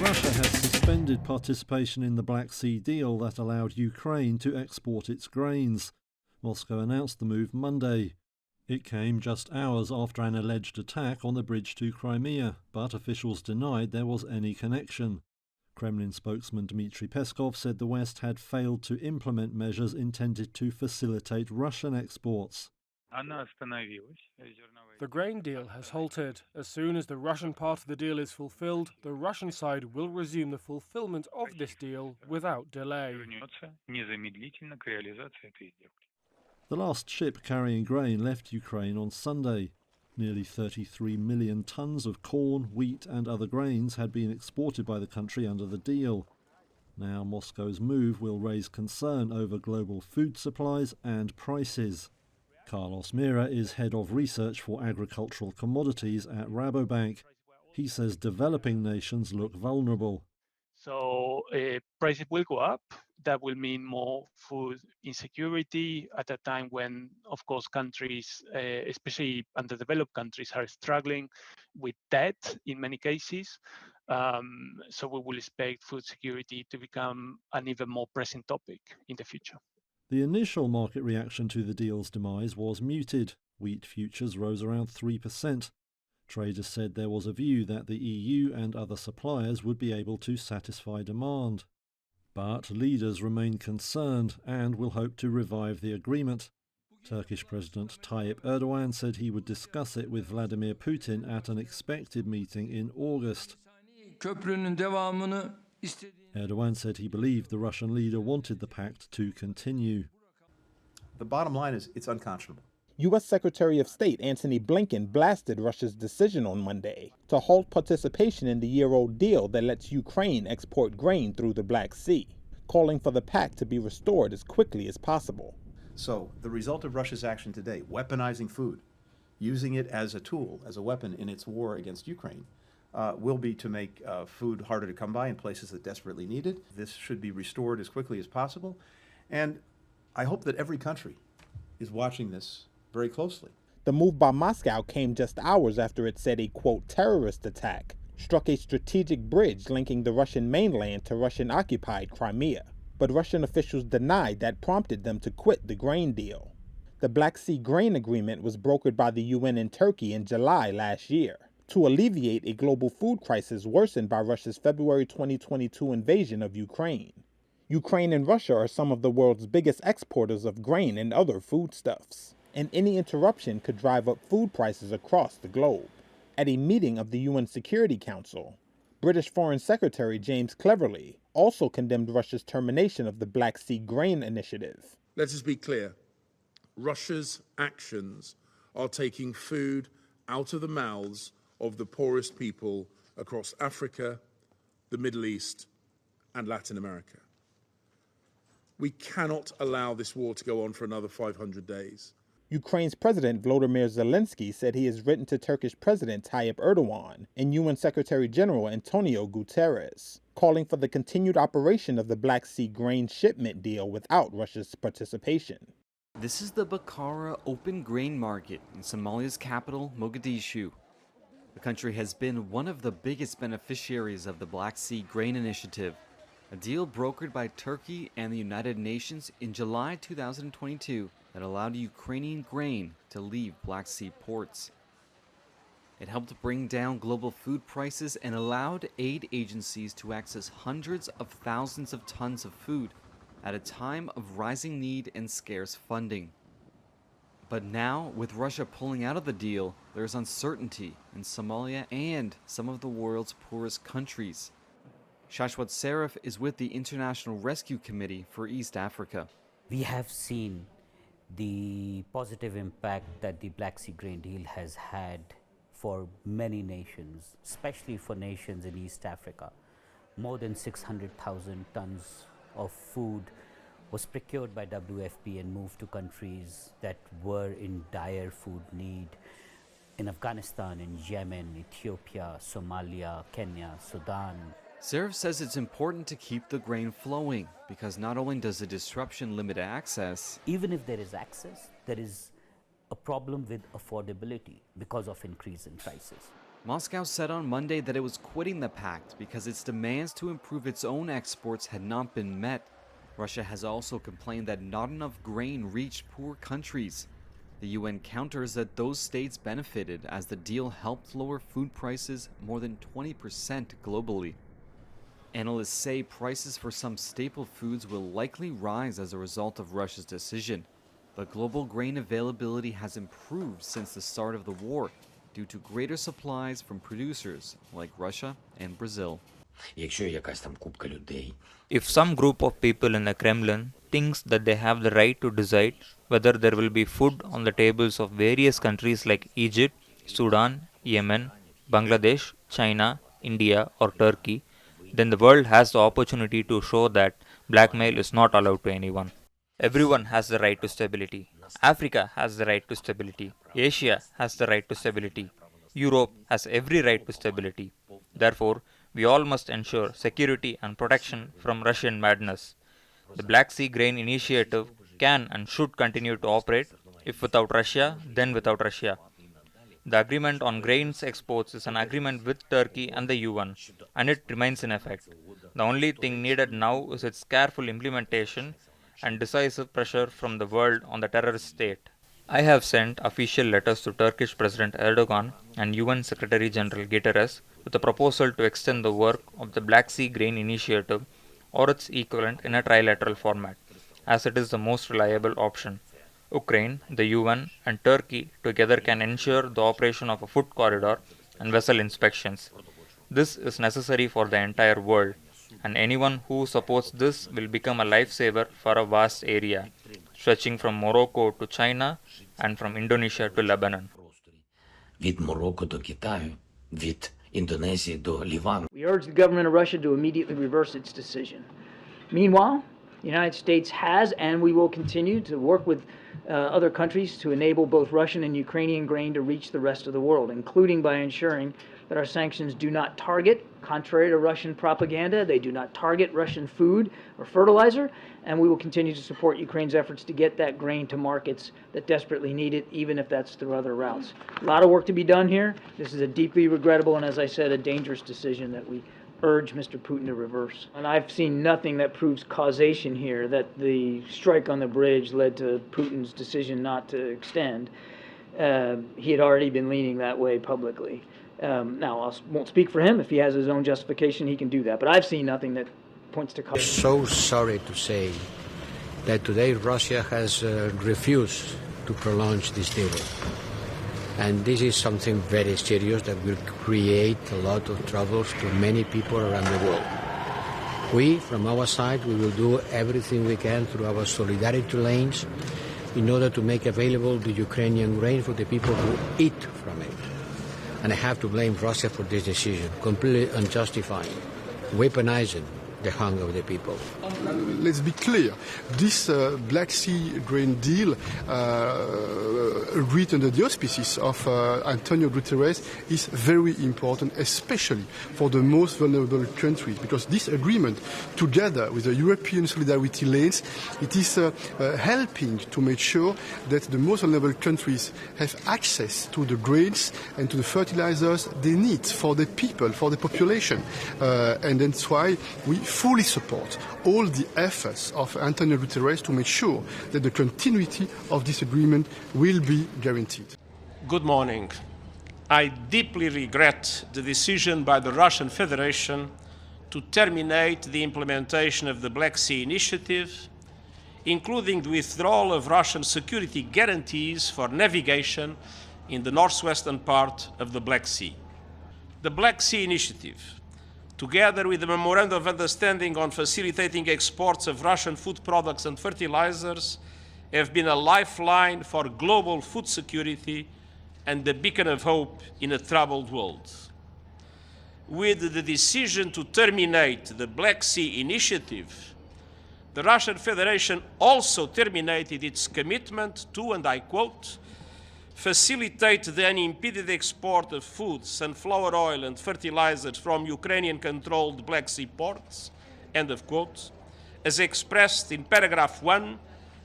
Russia has suspended participation in the Black Sea deal that allowed Ukraine to export its grains. Moscow announced the move Monday. It came just hours after an alleged attack on the bridge to Crimea, but officials denied there was any connection. Kremlin spokesman Dmitry Peskov said the West had failed to implement measures intended to facilitate Russian exports. The grain deal has halted. As soon as the Russian part of the deal is fulfilled, the Russian side will resume the fulfillment of this deal without delay. The last ship carrying grain left Ukraine on Sunday. Nearly 33 million tons of corn, wheat and other grains had been exported by the country under the deal. Now Moscow's move will raise concern over global food supplies and prices. Carlos Mira is head of research for agricultural commodities at Rabobank. He says developing nations look vulnerable. So prices will go up. That will mean more food insecurity at a time when, of course, countries, especially underdeveloped countries, are struggling with debt in many cases. So we will expect food security to become an even more pressing topic in the future. The initial market reaction to the deal's demise was muted. Wheat futures rose around 3%. Traders said there was a view that the EU and other suppliers would be able to satisfy demand. But leaders remain concerned and will hope to revive the agreement. Turkish President Tayyip Erdogan said he would discuss it with Vladimir Putin at an expected meeting in August. Erdogan said he believed the Russian leader wanted the pact to continue. The bottom line is it's unconscionable. U.S. Secretary of State Antony Blinken blasted Russia's decision on Monday to halt participation in the year-old deal that lets Ukraine export grain through the Black Sea, calling for the pact to be restored as quickly as possible. So the result of Russia's action today, weaponizing food, using it as a tool, as a weapon in its war against Ukraine, will be to make food harder to come by in places that desperately need it. This should be restored as quickly as possible. And I hope that every country is watching this very closely. The move by Moscow came just hours after it said a, quote, terrorist attack struck a strategic bridge linking the Russian mainland to Russian-occupied Crimea. But Russian officials denied that prompted them to quit the grain deal. The Black Sea Grain Agreement was brokered by the UN and Turkey in July last year to alleviate a global food crisis worsened by Russia's February 2022 invasion of Ukraine. Ukraine and Russia are some of the world's biggest exporters of grain and other foodstuffs, and any interruption could drive up food prices across the globe. At a meeting of the UN Security Council, British Foreign Secretary James Cleverly also condemned Russia's termination of the Black Sea Grain Initiative. Let us be clear. Russia's actions are taking food out of the mouths of the poorest people across Africa, the Middle East, and Latin America. We cannot allow this war to go on for another 500 days. Ukraine's President Volodymyr Zelensky said he has written to Turkish President Tayyip Erdogan and UN Secretary General Antonio Guterres, calling for the continued operation of the Black Sea grain shipment deal without Russia's participation. This is the Bakara Open Grain Market in Somalia's capital, Mogadishu. The country has been one of the biggest beneficiaries of the Black Sea Grain Initiative, a deal brokered by Turkey and the United Nations in July 2022 that allowed Ukrainian grain to leave Black Sea ports. It helped bring down global food prices and allowed aid agencies to access hundreds of thousands of tons of food at a time of rising need and scarce funding. But now, with Russia pulling out of the deal, there's uncertainty in Somalia and some of the world's poorest countries. Shashwat Sarif is with the International Rescue Committee for East Africa. We have seen the positive impact that the Black Sea grain deal has had for many nations, especially for nations in East Africa. More than 600,000 tons of food was procured by WFP and moved to countries that were in dire food need in Afghanistan, in Yemen, Ethiopia, Somalia, Kenya, Sudan. Sarif says it's important to keep the grain flowing because not only does the disruption limit access, even if there is access, there is a problem with affordability because of increase in prices. Moscow said on Monday that it was quitting the pact because its demands to improve its own exports had not been met. Russia has also complained that not enough grain reached poor countries. The UN counters that those states benefited as the deal helped lower food prices more than 20% globally. Analysts say prices for some staple foods will likely rise as a result of Russia's decision, but global grain availability has improved since the start of the war due to greater supplies from producers like Russia and Brazil. If some group of people in the Kremlin thinks that they have the right to decide whether there will be food on the tables of various countries like Egypt, Sudan, Yemen, Bangladesh, China, India, or Turkey, then the world has the opportunity to show that blackmail is not allowed to anyone. Everyone has the right to stability. Africa has the right to stability. Asia has the right to stability. Europe has every right to stability. Therefore, we all must ensure security and protection from Russian madness. The Black Sea Grain Initiative can and should continue to operate. If without Russia, then without Russia. The agreement on grains exports is an agreement with Turkey and the UN, and it remains in effect. The only thing needed now is its careful implementation and decisive pressure from the world on the terrorist state. I have sent official letters to Turkish President Erdogan and UN Secretary General Guterres with a proposal to extend the work of the Black Sea Grain Initiative or its equivalent in a trilateral format, as it is the most reliable option. Ukraine, the UN, and Turkey together can ensure the operation of a food corridor and vessel inspections. This is necessary for the entire world, and anyone who supports this will become a lifesaver for a vast area, stretching from Morocco to China and from Indonesia to Lebanon. Від Марокко до Китаю, від Індонезії до Лівану. We urge the government of Russia to immediately reverse its decision. Meanwhile, the United States has and we will continue to work with other countries to enable both Russian and Ukrainian grain to reach the rest of the world, including by ensuring that our sanctions do not target, contrary to Russian propaganda, they do not target Russian food or fertilizer, and we will continue to support Ukraine's efforts to get that grain to markets that desperately need it, even if that's through other routes. A lot of work to be done here. This is a deeply regrettable and, as I said, a dangerous decision that we urge Mr. Putin to reverse. And I've seen nothing that proves causation here, that the strike on the bridge led to Putin's decision not to extend. He had already been leaning that way publicly. Now, I won't speak for him. If he has his own justification, he can do that. But I've seen nothing that points to causation. So sorry to say that today Russia has refused to prolong this deal. And this is something very serious that will create a lot of troubles to many people around the world. We, from our side, we will do everything we can through our solidarity lanes in order to make available the Ukrainian grain for the people who eat from it. And I have to blame Russia for this decision, completely unjustified, weaponizing the hunger of the people. Let's be clear, this Black Sea grain deal agreed under the auspices of Antonio Guterres is very important, especially for the most vulnerable countries, because this agreement, together with the European solidarity lanes, it is helping to make sure that the most vulnerable countries have access to the grains and to the fertilizers they need for the people, for the population. And that's why we fully support all the efforts of Antonio Guterres to make sure that the continuity of this agreement will be guaranteed. Good morning. I deeply regret the decision by the Russian Federation to terminate the implementation of the Black Sea Initiative, including the withdrawal of Russian security guarantees for navigation in the northwestern part of the Black Sea. The Black Sea Initiative, together with the Memorandum of Understanding on facilitating exports of Russian food products and fertilizers, have been a lifeline for global food security and a beacon of hope in a troubled world. With the decision to terminate the Black Sea Initiative, the Russian Federation also terminated its commitment to, and I quote, facilitate the unimpeded export of food, sunflower oil and fertilizers from Ukrainian-controlled Black Sea ports, end of quote, as expressed in paragraph 1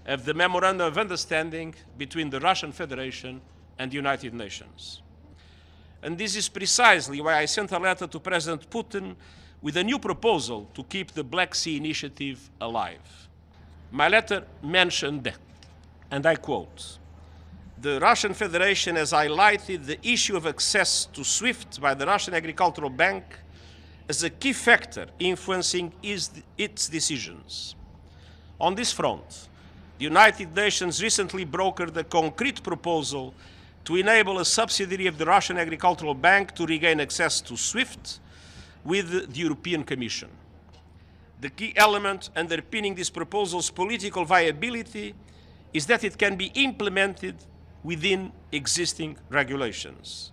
of the Memorandum of Understanding between the Russian Federation and the United Nations. And this is precisely why I sent a letter to President Putin with a new proposal to keep the Black Sea Initiative alive. My letter mentioned, and I quote, "The Russian Federation has highlighted the issue of access to SWIFT by the Russian Agricultural Bank as a key factor influencing its decisions. On this front, the United Nations recently brokered a concrete proposal to enable a subsidiary of the Russian Agricultural Bank to regain access to SWIFT with the European Commission. The key element underpinning this proposal's political viability is that it can be implemented within existing regulations.